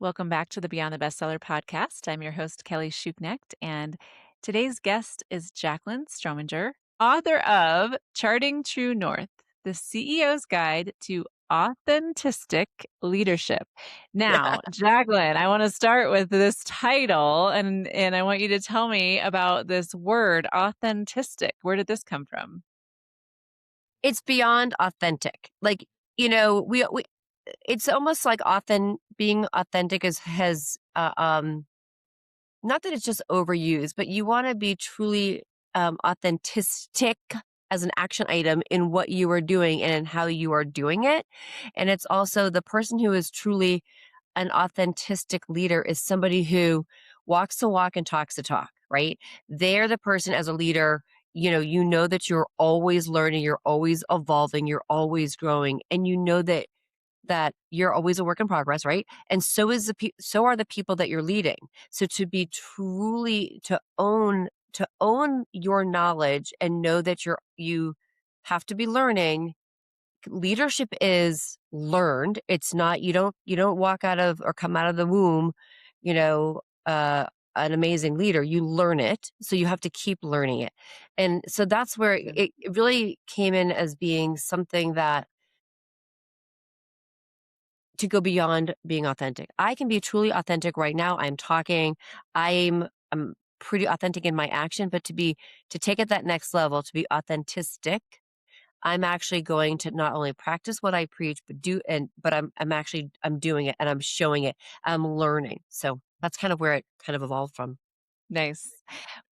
Welcome back to the Beyond the Bestseller podcast. I'm your host, Kelly Schuknecht, and today's guest is Jaclyn Strominger, author of Charting True North, the CEO's Guide to Authentistic Leadership. Now, Jaclyn, I want to start with this title, and I want you to tell me about this word, authentistic. Where did this come from? It's beyond authentic. Like, we it's almost like being authentic has not that it's just overused, but you want to be truly authentic as an action item in what you are doing and in how you are doing it. And it's also the person who is truly an authentic leader is somebody who walks the walk and talks the talk, right? They're the person as a leader, you know that you're always learning, you're always evolving, you're always growing, and you know that you're always a work in progress, right? And so are the people that you're leading. So to be truly to own your knowledge and know that you have to be learning. Leadership is learned. It's not you don't walk out of or come out of the womb, you know, uh an amazing leader. You learn it. So you have to keep learning it. And so that's where it really came in as being something that to go beyond being authentic. I can be truly authentic right now. I'm talking, I'm pretty authentic in my action, but to take it that next level, to be authentic, I'm actually going to not only practice what I preach, but I'm doing it and I'm showing it. I'm learning. So that's kind of where it kind of evolved from. Nice.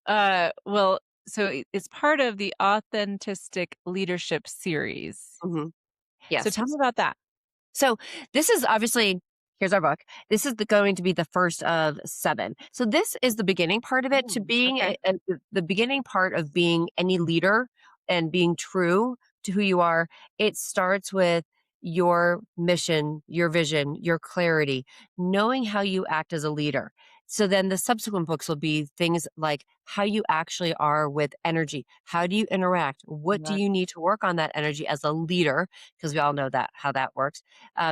Well, so it's part of the Authentistic Leadership series. hmm So Yes. tell me about that. So this is obviously here's our book. This is going to be the first of 7. So this is the beginning part of it. To being Okay. the beginning part of being any leader and being true to who you are. It starts with your mission, your vision, your clarity, knowing how you act as a leader. So then the subsequent books will be things like how you actually are with energy. How do you interact? What do Right. you need to work on that energy as a leader? Because we all know that how that works.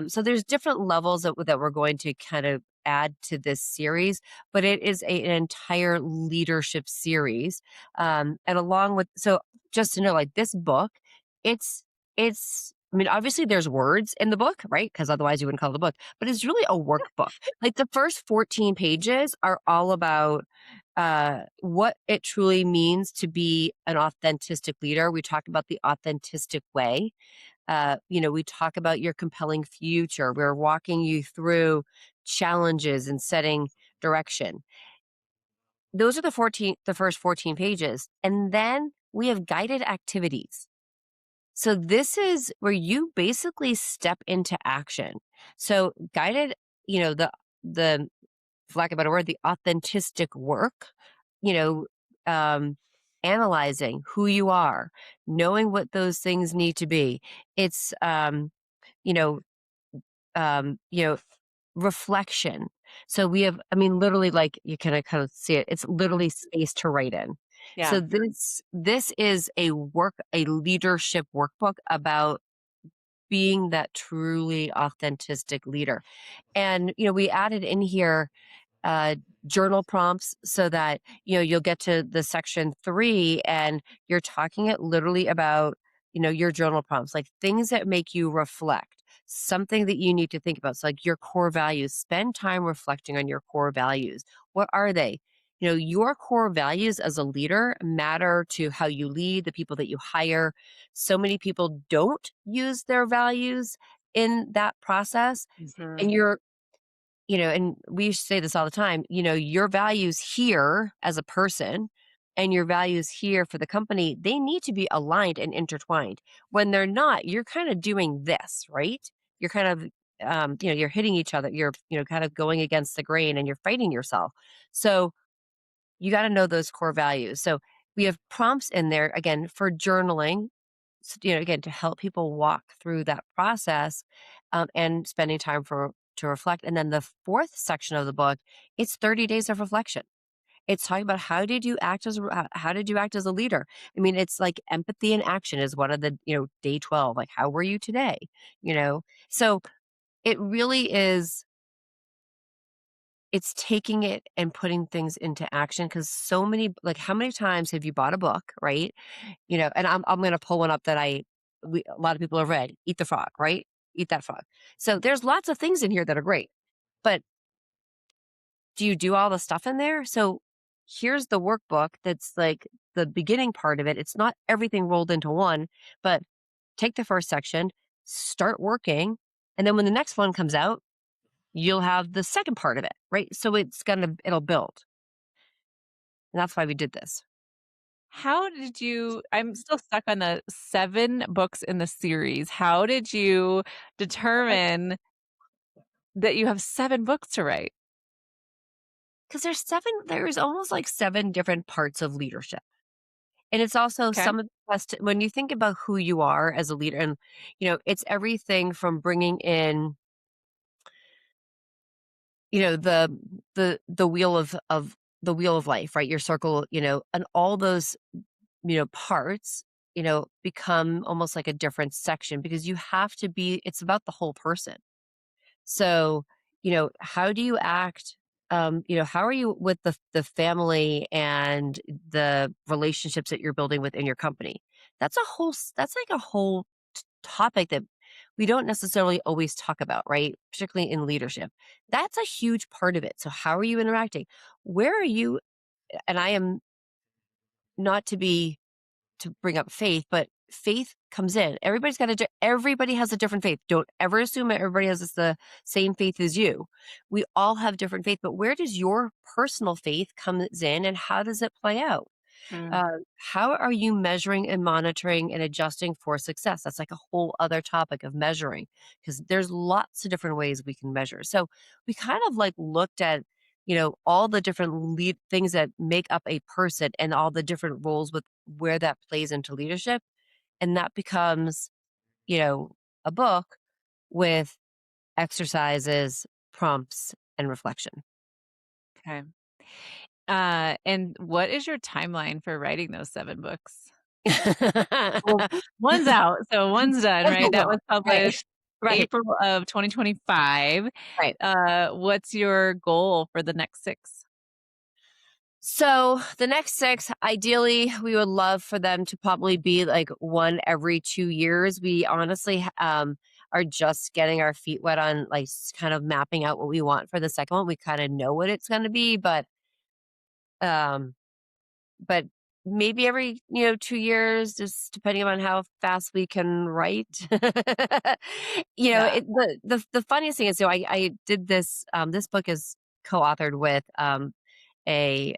So there's different levels that we're going to kind of add to this series, but it is an entire leadership series. And along with, so just to know, like this book, it's, I mean, obviously there's words in the book, right? Because otherwise you wouldn't call it a book, but it's really a workbook. Like the first 14 pages are all about what it truly means to be an authentic leader. We talk about the authentic way. We talk about your compelling future. We're walking you through challenges and setting direction. Those are the first 14 pages. And then we have guided activities. So this is where you basically step into action. So guided, the for lack of a better word, the authentic work, you know, um, analyzing who you are, knowing what those things need to be. It's you know, you know, reflection. So we have, I mean, literally, like you can kind of see it. It's literally space to write in. Yeah. So this is a leadership workbook about being that truly authentic leader. And we added in here uh, journal prompts so that you'll get to the section 3 and you're talking it literally about your journal prompts, like things that make you reflect, something that you need to think about. So like your core values, spend time reflecting on your core values. What are they? Your core values as a leader matter to how you lead, the people that you hire. So many people don't use their values in that process, Mhm. and and we say this all the time, your values here as a person and your values here for the company, they need to be aligned and intertwined. When they're not, you're kind of doing this, right? You're kind of, you're hitting each other. You're, kind of going against the grain and you're fighting yourself. So you got to know those core values. So we have prompts in there again for journaling, again, to help people walk through that process, and spending time to reflect. And then the fourth section of the book, it's 30 days of reflection. It's talking about how did you act as a leader? I mean, it's like empathy in action is one of the, day 12, like how were you today? So it really is it's taking it and putting things into action because so many like, how many times have you bought a book, right? And I'm gonna pull one up that a lot of people have read, Eat the Frog, right? Eat That Frog. So, there's lots of things in here that are great, but do you do all the stuff in there? So, here's the workbook that's, like, the beginning part of it. It's not everything rolled into one, but take the first section, start working, and then when the next one comes out, you'll have the second part of it, right? So it'll build. And that's why we did this. How did you I'm still stuck on the 7 books in the series. How did you determine that you have 7 books to write? Because there's almost like 7 different parts of leadership. And it's also Okay. some of the best when you think about who you are as a leader and, it's everything from bringing in, the wheel of life, right? Your circle, and all those, parts, become almost like a different section because it's about the whole person. So, how do you act? How are you with the family and the relationships that you're building within your company? That's like a whole topic that we don't necessarily always talk about, right? Particularly in leadership. That's a huge part of it. So, how are you interacting? Where are you? And I am not to bring up faith, but faith comes in. Everybody has a different faith. Don't ever assume that everybody has the same faith as you. We all have different faith, but where does your personal faith comes in and how does it play out? Mm, How are you measuring and monitoring and adjusting for success? That's like a whole other topic of measuring because there's lots of different ways we can measure. So we kind of like looked at, all the different things that make up a person and all the different roles with where that plays into leadership. And that becomes, a book with exercises, prompts, and reflection. okay. And what is your timeline for writing those 7 books? Well, one's out, so one's done, right? That was Right. published Right. April of 2025. Right. What's your goal for the next 6? So the next 6, ideally, we would love for them to probably be like one every 2 years. We honestly are just getting our feet wet on like kind of mapping out what we want for the second one. We kind of know what it's going to be, um, but maybe every 2 years, just depending on how fast we can write. Yeah. The funniest thing is, so I did this. This book is co-authored with a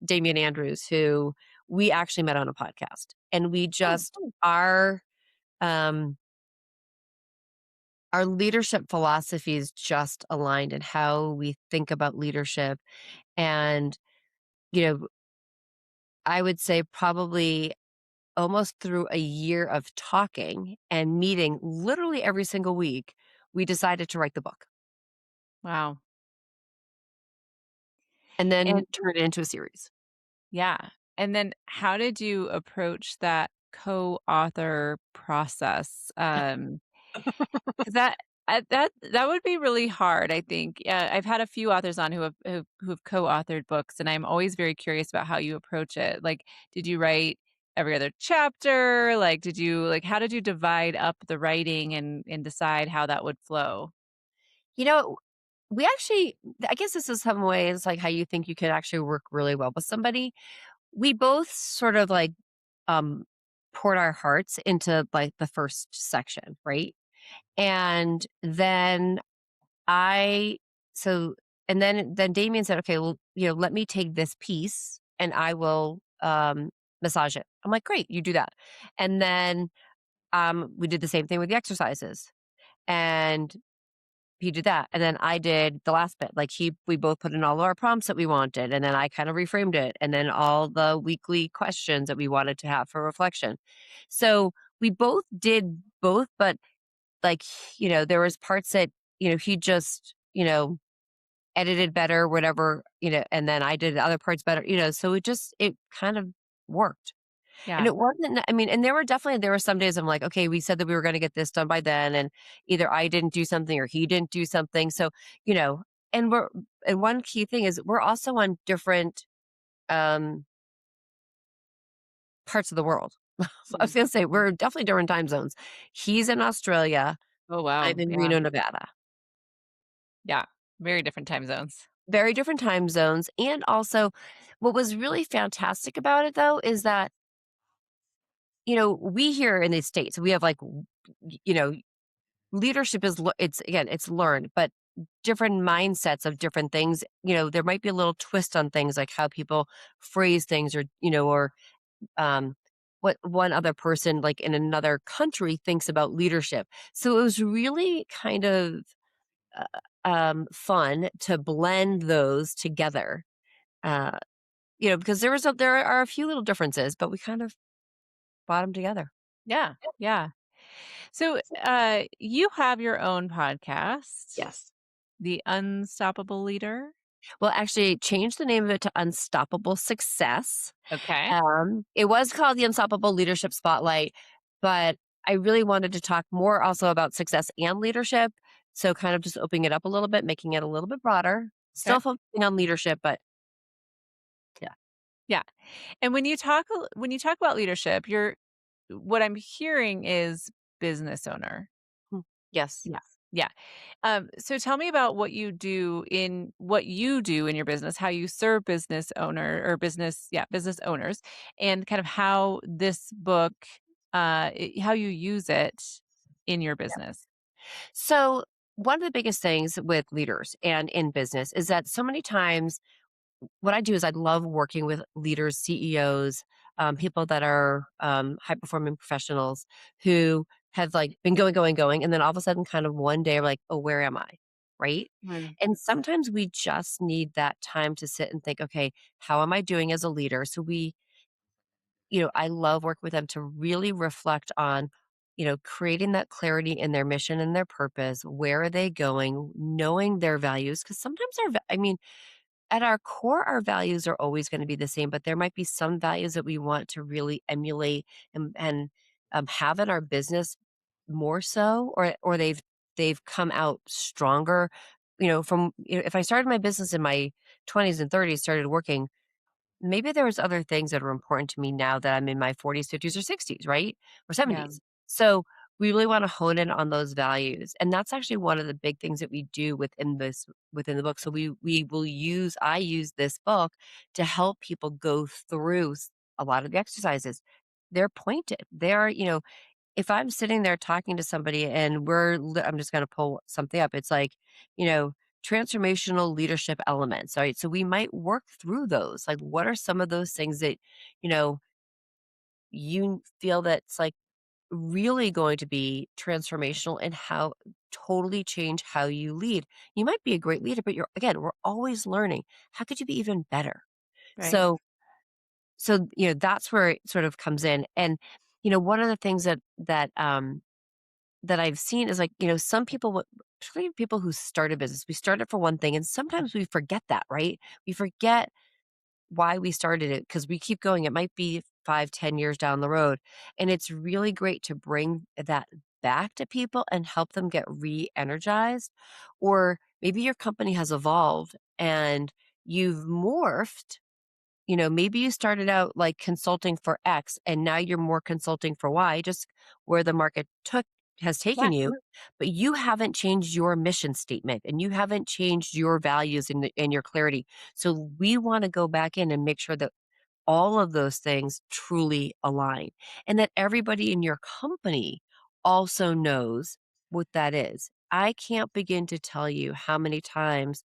Damian Andrews, who we actually met on a podcast, and we Oh, just cool. um, our leadership philosophies just aligned in how we think about leadership, and you know, I would say probably almost through a year of talking and meeting literally every single week, we decided to write the book Wow. and then And turn it into a series. yeah. And then how did you approach that co-author process? 'Cause that would be really hard, I think. I've had a few authors on who've co-authored books, and I'm always very curious about how you approach it. Like, did you write every other chapter? Like, how did you divide up the writing and decide how that would flow? You know, we actually, I guess this is some ways like how you think you could actually work really well with somebody. We both sort of like um poured our hearts into like the first section, right? And then I so and then Damien said, "Okay, well, let me take this piece and I will massage it." I'm like, "Great, you do that." And then we did the same thing with the exercises. And he did that, and then I did the last bit, like, we both put in all of our prompts that we wanted, and then I kinda reframed it, and then all the weekly questions that we wanted to have for reflection. So, we both did both, but, like, there was parts that, he just, edited better, whatever, and then I did other parts better, so it kind of worked. And Yeah. it wasn't I mean, and there were some days I'm like, "Okay, we said that we were gonna get this done by then," and either I didn't do something or he didn't do something, so, and we're and one key thing is we're also on different, um, parts of the world. I was Mm. gonna say we're definitely different time zones. He's in Australia, Oh, I'm wow. in Yeah. Reno, Nevada. Yeah. Very different time zones. Very different time zones, and also what was really fantastic about it, though, is that, we here in the States, we have, like, you know, leadership is it's again, it's learned, but different mindsets of different things, there might be a little twist on things, like how people phrase things or um, what one other person, like, in another country thinks about leadership. So it was really kind of, uh, fun to blend those together, uh, because there are a few little differences, but we kind of brought them together. Yeah. Yeah. So, you have your own podcast, Yes. The Unstoppable Leader. Well, actually, change the name of it to Unstoppable Success. Okay. It was called the Unstoppable Leadership Spotlight, but I really wanted to talk more also about success and leadership. So kind of just opening it up a little bit, making it a little bit broader, Okay. still focusing on leadership, but yeah. Yeah. And when you talk about leadership, you're what I'm hearing is business owner. Hmm. Yes. Yeah. Yeah. So tell me about what you do in your business, how you serve business owners, and kind of how this book, how you use it in your business. So one of the biggest things with leaders and in business is that so many times what I do is I love working with leaders, CEOs, people that are high performing professionals who have like been going, going, going, and then all of a sudden, kind of one day, are like, oh, where am I? Right. Mm. And sometimes we just need that time to sit and think, okay, how am I doing as a leader? So I love working with them to really reflect on, creating that clarity in their mission and their purpose. Where are they going? Knowing their values. Cause sometimes I mean, at our core, our values are always going to be the same, but there might be some values that we want to really emulate and have in our business more so, or they've come out stronger. If I started my business in my 20s and 30s, started working, maybe there was other things that are important to me now that I'm in my 40s, 50s, or 60s, right? Or Yeah. 70s. So we really want to hone in on those values. And that's actually one of the big things that we do within the book. So I use this book to help people go through a lot of the exercises. They're pointed. If I'm sitting there talking to somebody and I'm just going to pull something up. It's like, you know, transformational leadership elements, right? So we might work through those. Like, what are some of those things that, you know, you feel that's like really going to be transformational and how totally change how you lead? You might be a great leader, but we're always learning. How could you be even better? Right. So, that's where it sort of comes in. And, one of the things that I've seen is like, some people, particularly people who start a business, we start it for one thing, and sometimes we forget that, right? We forget why we started it because we keep going. It might be 5, 10 years down the road. And it's really great to bring that back to people and help them get re energized. Or maybe your company has evolved and you've morphed. Maybe you started out like consulting for X and now you're more consulting for Y, just where the market has Yeah. taken you, but you haven't changed your mission statement and you haven't changed your values and your clarity. So we want to go back in and make sure that all of those things truly align and that everybody in your company also knows what that is. I can't begin to tell you how many times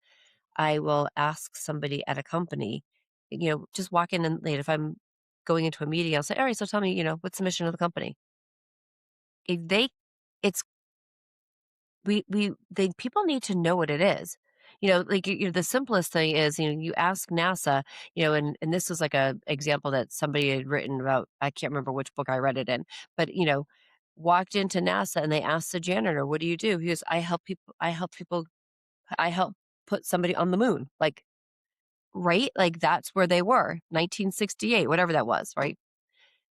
I will ask somebody at a company, just walk in and late. If I'm going into a meeting, I'll say, all right, so tell me, what's the mission of the company? If they, it's, people need to know what it is. Like, the simplest thing is, you ask NASA, and this was like a example that somebody had written about. I can't remember which book I read it in, but, walked into NASA and they asked the janitor, what do you do? He goes, I help put somebody on the moon. Like, right? Like, that's where they were, 1968, whatever that was, right?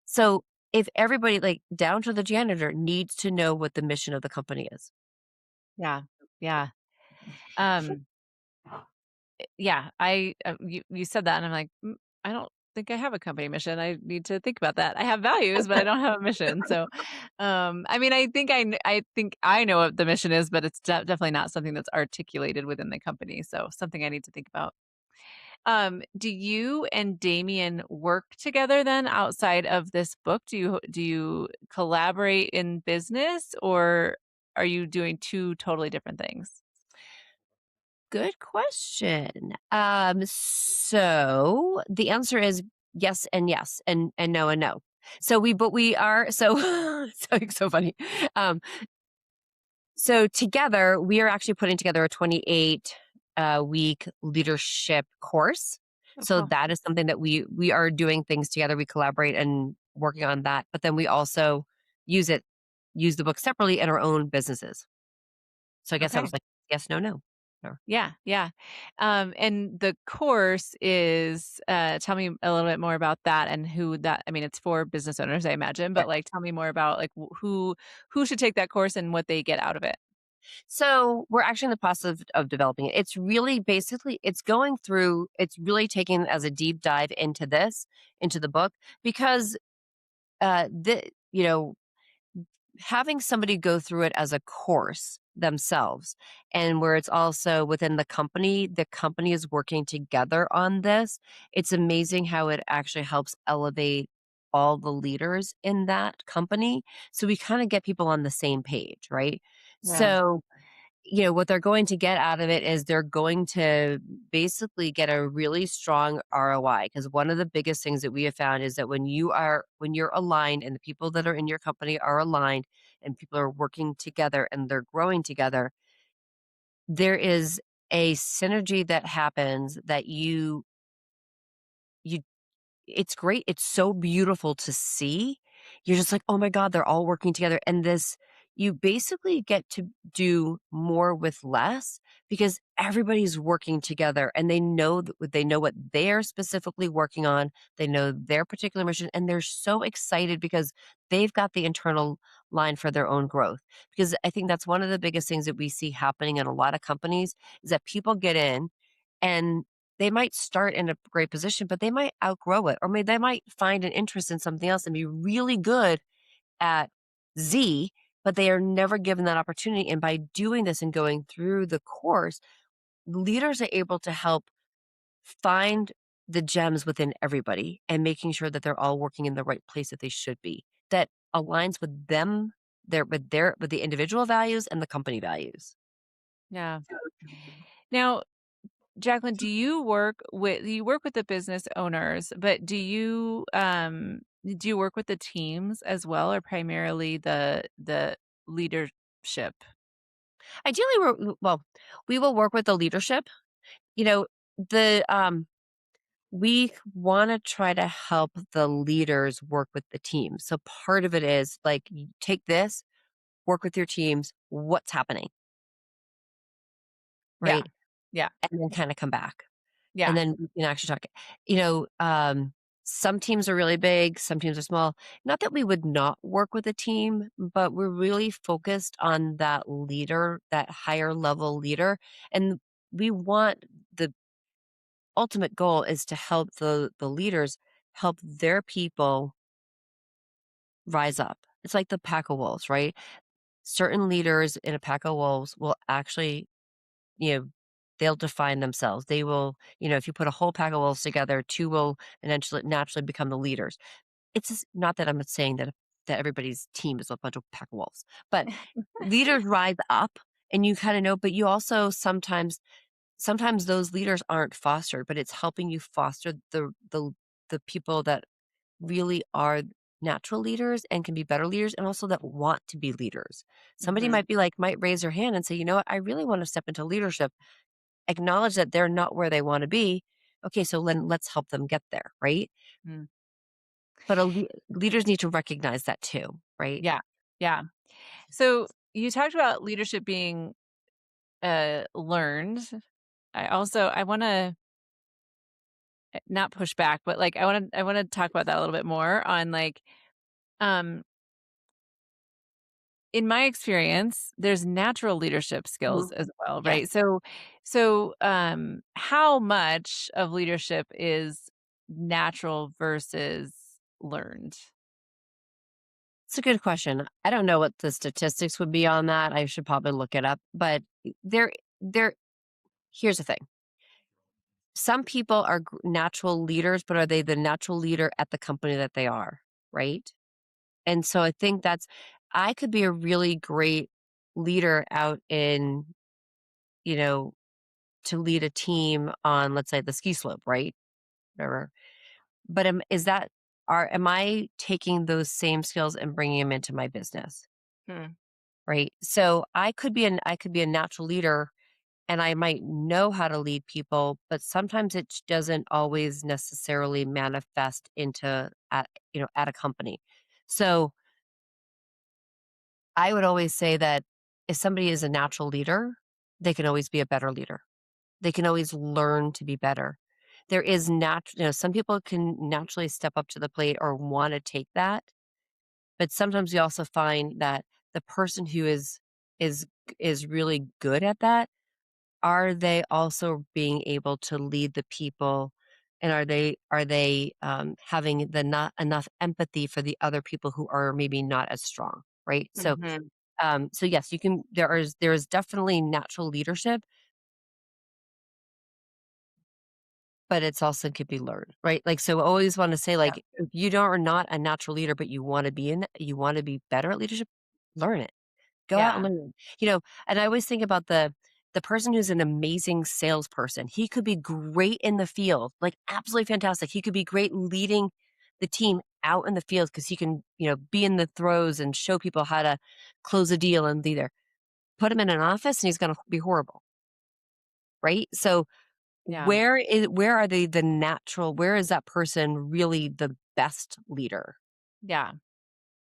So, if everybody, like, down to the janitor, needs to know what the mission of the company is. Yeah. Yeah. Um, Yeah, you said that, and I'm like, I don't think I have a company mission. I need to think about that. I have values, but I don't have a mission. So, I mean, I think I know what the mission is, but it's definitely not something that's articulated within the company. So, something I need to think about. Do you and Damien work together then outside of this book? Do you collaborate in business, or are you doing two totally different things? Good question. So the answer is yes, and no and no. So we are so so funny. Um, so together we are actually putting together a 28 week leadership course. Oh, So cool. that is something that we are doing things together. We collaborate and working on that, but then we also use it use the book separately in our own businesses. So I guess that Okay. was like yes, no, no. Yeah, yeah. And the course is, tell me a little bit more about that and who that, I mean, it's for business owners, I imagine, but like, tell me more about like who should take that course and what they get out of it. So we're actually in the process of developing it. It's really basically it's going through it's really taking as a deep dive into into the book because the having somebody go through it as a course themselves and where it's also within the company is working together on this. It's amazing how it actually helps elevate all the leaders in that company. So we kind of get people on the same page, right? Yeah. So what they're going to get out of it is they're going to basically get a really strong ROI because one of the biggest things that we have found is that when you're aligned and the people that are in your company are aligned and people are working together and they're growing together, there is a synergy that happens that you it's great. It's so beautiful to see. You're just like, "Oh my god, they're all working together." And this you basically get to do more with less because everybody's working together and they know what they're specifically working on. They know their particular mission and they're so excited because they've got the internal line for their own growth. Because I think that's one of the biggest things that we see happening in a lot of companies is that people get in and they might start in a great position, but they might outgrow it, or maybe they might find an interest in something else and be really good at Z, but they are never given that opportunity. And by doing this and going through the course, leaders are able to help find the gems within everybody and making sure that they're all working in the right place that they should be. That aligns with them, with the individual values and the company values. Yeah. Now, Jacqueline, do you work with the business owners, but do you work with the teams as well, or primarily the leadership? Ideally, we will work with the leadership. You know, the we want to try to help the leaders work with the team. So part of it is like take this, work with your teams, what's happening, Yeah. right? Yeah. And then kind of come back. And Yeah. then we can actually talk. You know, some teams are really big, some teams are small. Not that we would not work with a team, but we're really focused on that leader, that higher level leader. And we want the ultimate goal is to help the leaders help their people rise up. It's like the pack of wolves, right? Certain leaders in a pack of wolves will actually, you know, they'll define themselves. They will, if you put a whole pack of wolves together, two will eventually naturally become the leaders. It's not that I'm saying that everybody's team is a bunch of pack of wolves, but leaders rise up and you kind of know, but you also sometimes those leaders aren't fostered, but it's helping you foster the people that really are natural leaders and can be better leaders and also that want to be leaders. Somebody Mhm. might raise their hand and say, "You know what? I really want to step into leadership." Acknowledge that they're not where they want to be. Okay, so then let's help them get there, right? Mm. But leaders need to recognize that too, right? Yeah. Yeah. So you talked about leadership being learned. I want to not push back, but like I want to talk about that a little bit more on like um in my experience, there's natural leadership skills Mhm. as well, Yes. right? So, how much of leadership is natural versus learned? It's a good question. I don't know what the statistics would be on that. I should probably look it up. But there here's the thing. Some people are natural leaders, but are they the natural leader at the company that they are, right? And so I think I could be a really great leader out in, you know, to lead a team on, let's say, the ski slope, right? Whatever. But am I taking those same skills and bringing them into my business? Hmm. Right. So I could be a natural leader and I might know how to lead people, but sometimes it doesn't always necessarily manifest into at a company. So I would always say that if somebody is a natural leader, they can always be a better leader. They can always learn to be better. There is some people can naturally step up to the plate or want to take that, but sometimes you also find that the person who is is really good at that, are they also being able to lead the people, and are they having the not enough empathy for the other people who are maybe not as strong, right? So Mhm. so yes, you can there is definitely natural leadership, but it's also could be learned, right? Like, so I always want to say, Yeah. like, if you don't are not a natural leader, but you want to be better at leadership, learn it. Go out and Yeah. learn it. And I always think about the person who's an amazing salesperson. He could be great in the field, like absolutely fantastic. He could be great leading the team out in the field because he can, be in the throes and show people how to close a deal and be there. Put him in an office and he's going to be horrible, right? So Yeah. where are they the natural? Where is that person really the best leader? Yeah.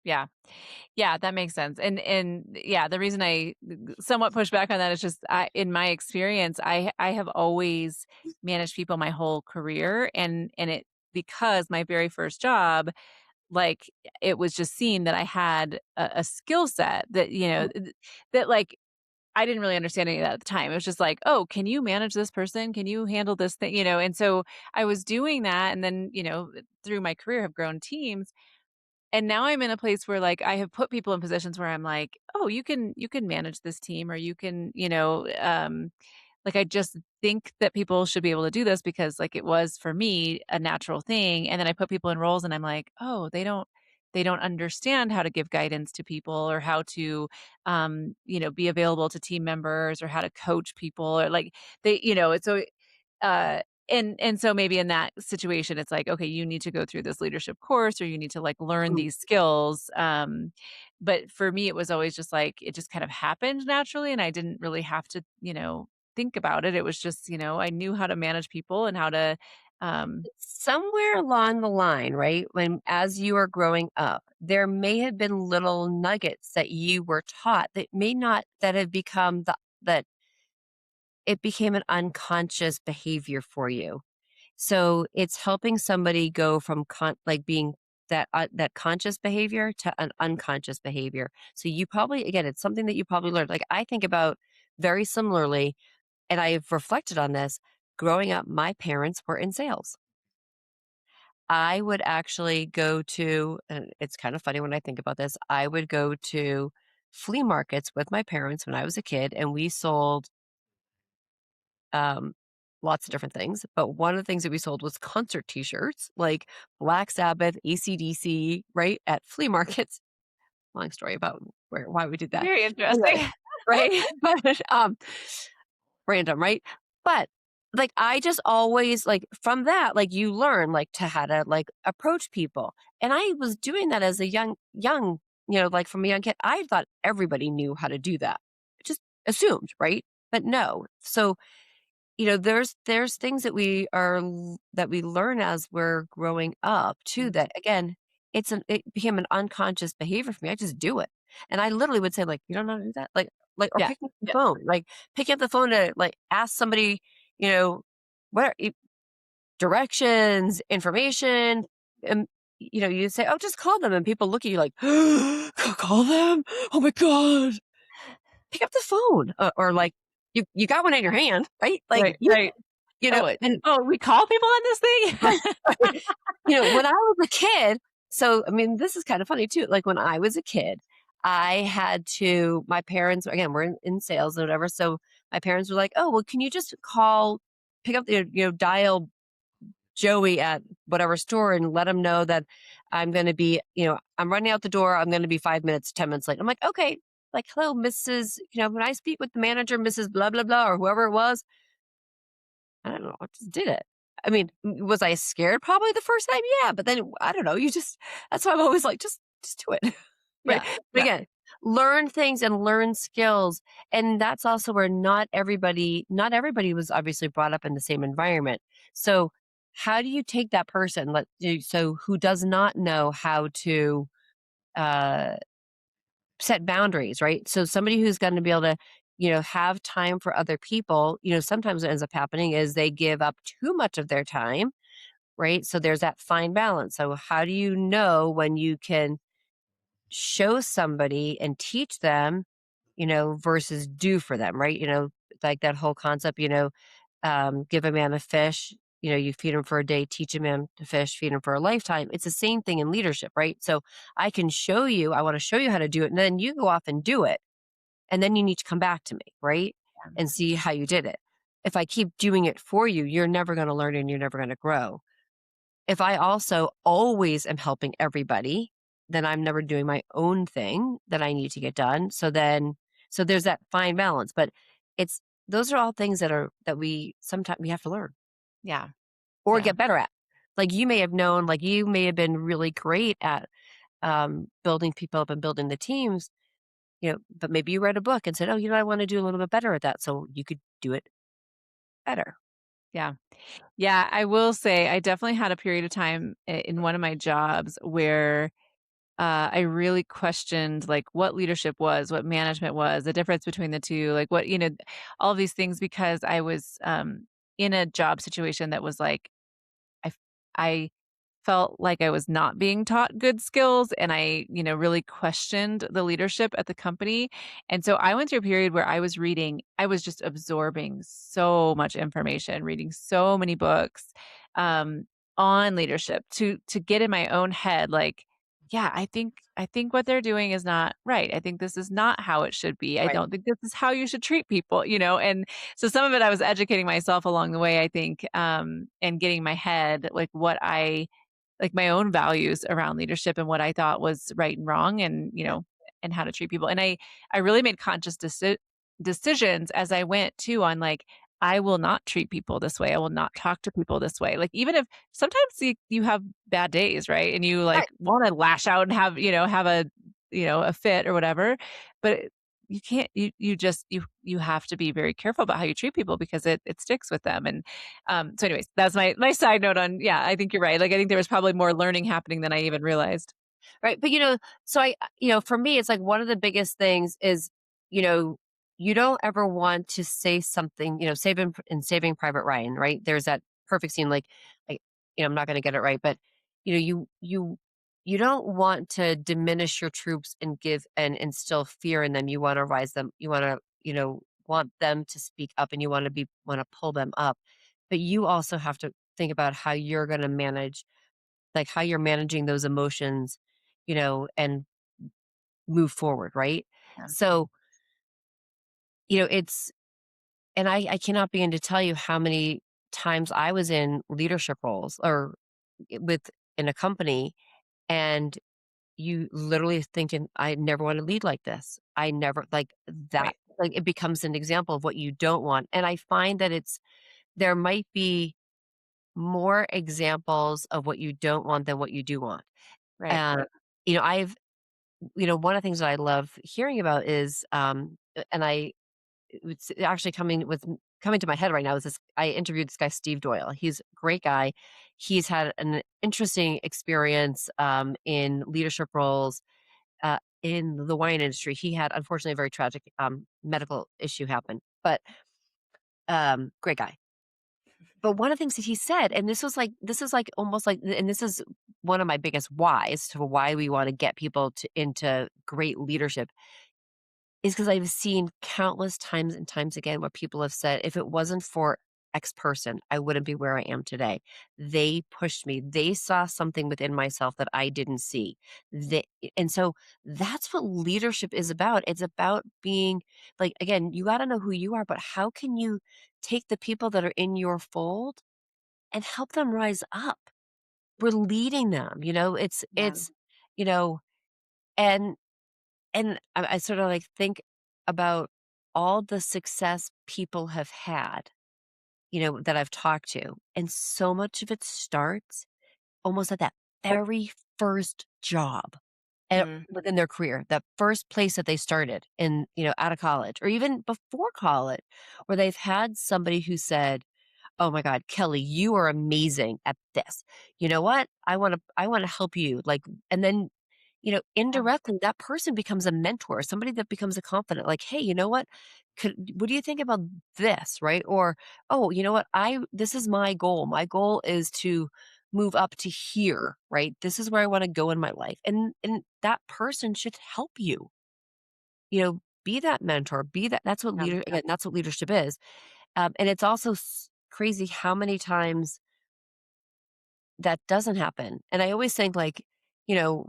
Yeah. Yeah, that makes sense. And yeah, the reason I somewhat push back on that is just in my experience, I have always managed people my whole career, and it because my very first job, like, it was just seen that I had a skill set that, that, like, I didn't really understand any of that at the time. It was just like, "Oh, can you manage this person? Can you handle this thing?" And so I was doing that, and then, through my career have grown teams, and now I'm in a place where, like, I have put people in positions where I'm like, "Oh, you can manage this team, or you can," like, I just think that people should be able to do this because, like, it was for me a natural thing, and then I put people in roles and I'm like, "Oh, they don't understand how to give guidance to people, or how to, be available to team members, or how to coach people, or, like, it's so, uh and so maybe in that situation, it's like, "Okay, you need to go through this leadership course, or you need to, like, learn these skills." But for me, it was always just like it just kind of happened naturally, and I didn't really have to, think about it. It was just, I knew how to manage people and how to, um Somewhere along the line, right? When as you are growing up, there may have been little nuggets that you were taught that may not that have become that it became an unconscious behavior for you. So it's helping somebody go from like being that conscious behavior to an unconscious behavior. So you probably again, it's something that you probably learned. Like I think about very similarly, and I've reflected on this. Growing up, my parents were in sales. I would actually go to, and it's kind of funny when I think about this, I would go to flea markets with my parents when I was a kid, and we sold um, lots of different things. But one of the things that we sold was concert t shirts, like Black Sabbath, AC/DC, right? At flea markets. Long story about why we did that. Very Anyway, interesting. right? But random, right? But, like, I just always like, from that, like, you learn, like, to how to, like, approach people, and I was doing that as a young, like, from a young kid. I thought everybody knew how to do that. Just assumed, right? But no. So, there's things that we learn as we're growing up too, Mm. that again, it became an unconscious behavior for me. I just do it. And I literally would say, like, "You don't know how to do that?" Or Yeah. picking up the phone, like, picking up the phone to, like, ask somebody, you know, what directions, information, and, you say, "Oh, just call them," and people look at you like, "Call them? Oh my god. Pick up the phone." Or like you got one in your hand, right? Like, Right, right. and We call people on this right, thing? right. When I was a kid, so I mean, this is kind of funny too. Like when I was a kid, I had to, my parents, again, we're in sales or whatever. So my parents were like, oh, well, can you just pick up the, dial Joey at whatever store and let him know that I'm going to be, I'm running out the door. I'm going to be 5 minutes, 10 minutes late. I'm like, okay, like, hello, Mrs. When I speak with the manager, Mrs. Blah, blah, blah, or whoever it was, I don't know. I just did it. I mean, was I scared probably the first time? Yeah. But then I don't know. That's why I'm always like, just do it. Right. Yeah, But yeah, again, learn things and learn skills. And that's also where not everybody was obviously brought up in the same environment. So how do you take that person, so who does not know how to, uh, set boundaries, right? So somebody who's going to be able to, have time for other people, sometimes what ends up happening is they give up too much of their time, right? So there's that fine balance. So how do you know when you can show somebody and teach them, versus do for them, right? Like that whole concept, give a man a fish, you feed him for a day, teach a man to fish, feed him for a lifetime. It's the same thing in leadership, right? So I want to show you how to do it. And then you go off and do it. And then you need to come back to me, right? And see how you did it. If I keep doing it for you, you're never going to learn and you're never going to grow. If I also always am helping everybody, then I'm never doing my own thing that I need to get done. So there's that fine balance. But it's those are all things that we sometimes we have to learn yeah, or yeah, get better at. Like you may have known, like you may have been really great at building people up and building the teams, but maybe you read a book and said, oh, I want to do a little bit better at that. So you could do it better. yeah. Yeah, I will say I definitely had a period of time in one of my jobs where I really questioned like what leadership was, what management was, the difference between the two, like all of these things because I was in a job situation that was like I f I felt like I was not being taught good skills, and I, really questioned the leadership at the company, and so I went through a period where I was just absorbing so much information, reading so many books, um, on leadership to get in my own head, like, "Yeah, I think what they're doing is not right. I think this is not how it should be. I Right. don't think this is how you should treat people," and so some of it I was educating myself along the way, I think, and getting my head like my own values around leadership and what I thought was right and wrong and, and how to treat people. And I really made conscious decisions as I went too on like I will not treat people this way. I will not talk to people this way. Like even if sometimes you have bad days, right? And you Right. like want to lash out and have a fit or whatever, but you can't you just you have to be very careful about how you treat people because it sticks with them. And so anyways, that's my side note on yeah, I think you're right. Like I think there was probably more learning happening than I even realized. Right. But, so for me, it's like one of the biggest things is, you know, you don't ever want to say something, in Saving Private Ryan, right? There's that perfect scene, like, I'm not going to get it right, but, you don't want to diminish your troops and give and instill fear in them. You want to rise them. You want to, want them to speak up and you want to pull them up. But you also have to think about how you're going to manage like how you're managing those emotions, and move forward, right? Yeah. So, it's, and I cannot begin to tell you how many times I was in leadership roles or with in a company and you literally thinking, I never want to lead like this. I never like that. Right. Like it becomes an example of what you don't want. And I find that there might be more examples of what you don't want than what you do want. Right. Uh, I've one of the things that I love hearing about is, and it's actually coming to my head right now is this. I interviewed this guy, Steve Doyle. He's a great guy. He's had an interesting experience in leadership roles in the wine industry. He had, unfortunately, a very tragic medical issue happen, but great guy. But one of the things that he said, and this is like almost like, and this is one of my biggest whys to why we want to get people into great leadership is because I've seen countless times and times again where people have said, if it wasn't for X person, I wouldn't be where I am today. They pushed me. They saw something within myself that I didn't see. They, and so that's what leadership is about. It's about being like, again, you got to know who you are, but how can you take the people that are in your fold and help them rise up? We're leading them, Yeah. you know, and I sort of like think about all the success people have had, that I've talked to. And so much of it starts almost at that very first job Mm. within their career, that first place that they started in, out of college or even before college, where they've had somebody who said, "Oh my God, Kelly, you are amazing at this. You know what? I want to help you." Like, and then, Yeah. indirectly that person becomes a mentor, somebody that becomes a confidant, like, "Hey, you know what? What do you think about this?" Right? Or, "Oh, you know what? This is my goal. My goal is to move up to here, right? This is where I want to go in my life." And that person should help you, be that mentor, be that's what Yeah. again, that's what leadership is. And it's also crazy how many times that doesn't happen. And I always think, like, you know,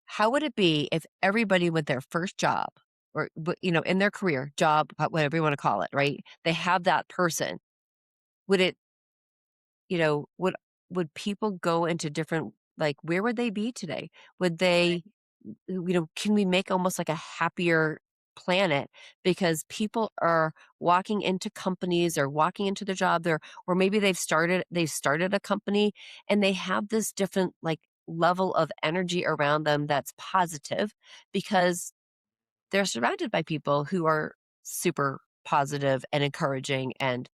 how would it be if everybody with their first job or, in their career, job, whatever you want to call it, right? They have that person. Would it, you know, would people go into different, like, where would they be today? Would Right. they, can we make almost like a happier planet because people are walking into companies or walking into their job there, or maybe they've started a company and they have this different like level of energy around them that's positive because they're surrounded by people who are super positive and encouraging. And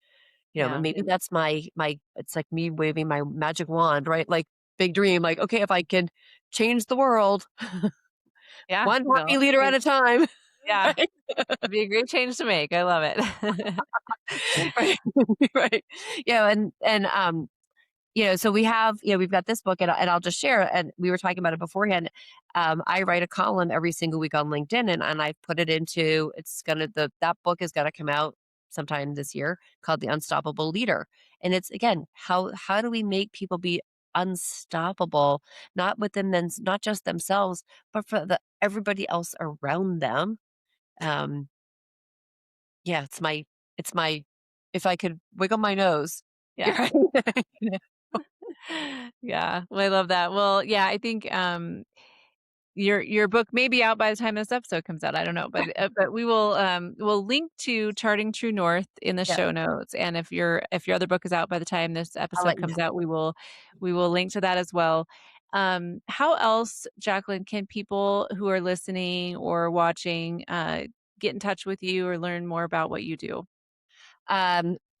Yeah. maybe that's my it's like me waving my magic wand, right? Like, big dream, like, okay, if I can change the world Yeah. one No. happy leader at a time. Yeah. Right? It'd be a great change to make. I love it. Right. Right. So we've got this book, and I'll just share, and we were talking about it beforehand. I write a column every single week on LinkedIn, and I put it into that book is gonna come out sometime this year, called The Unstoppable Leader. And it's, again, how do we make people be unstoppable, not just themselves, but for everybody else around them. Um, yeah, it's my if I could wiggle my nose. Yeah. Right? Yeah. Well, I love that. Well, yeah, I think your book may be out by the time this episode comes out. I don't know, but we'll link to Charting True North in the Yeah, show notes. And if your other book is out by the time this I'll episode let you know. comes out, we will link to that as well. How else, Jaclyn, can people who are listening or watching get in touch with you or learn more about what you do?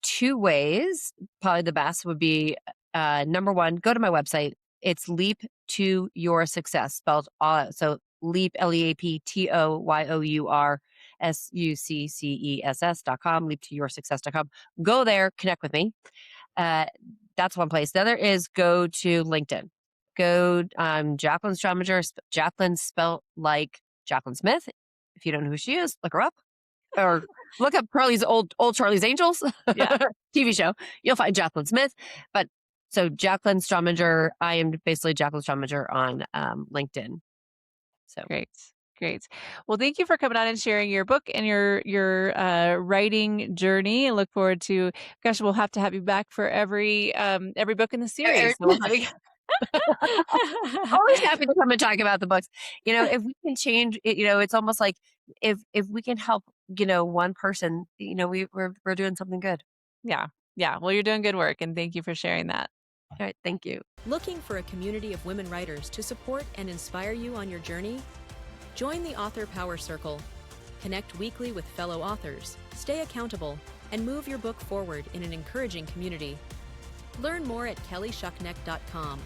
Two ways, probably the best would be, number one, go to my website. It's Leap to Your Success, spelled so Leap, LeapToyourSuccess.com, leaptoyoursuccess.com. Go there, connect with me. Uh, that's one place. The other is go to LinkedIn. Go, Jaclyn Strominger, Jaclyn spelled like Jaclyn Smith. If you don't know who she is, look her up, or look up Charlie's old Charlie's Angels Yeah. TV show. You'll find Jaclyn Smith. But so Jaclyn Strominger, I am basically Jaclyn Strominger on LinkedIn. So Great. Great. Well, thank you for coming on and sharing your book and your writing journey. I look forward to, gosh, we'll have to have you back for every book in the series. So we'll have you. always happy to come and talk about the books. If we can change it, it's almost like if we can help, one person, we're doing something good. Yeah. Yeah. Well, you're doing good work, and thank you for sharing that. All right, thank you. Looking for a community of women writers to support and inspire you on your journey? Join the Author Power Circle. Connect weekly with fellow authors, stay accountable, and move your book forward in an encouraging community. Learn more at kellyschuknecht.com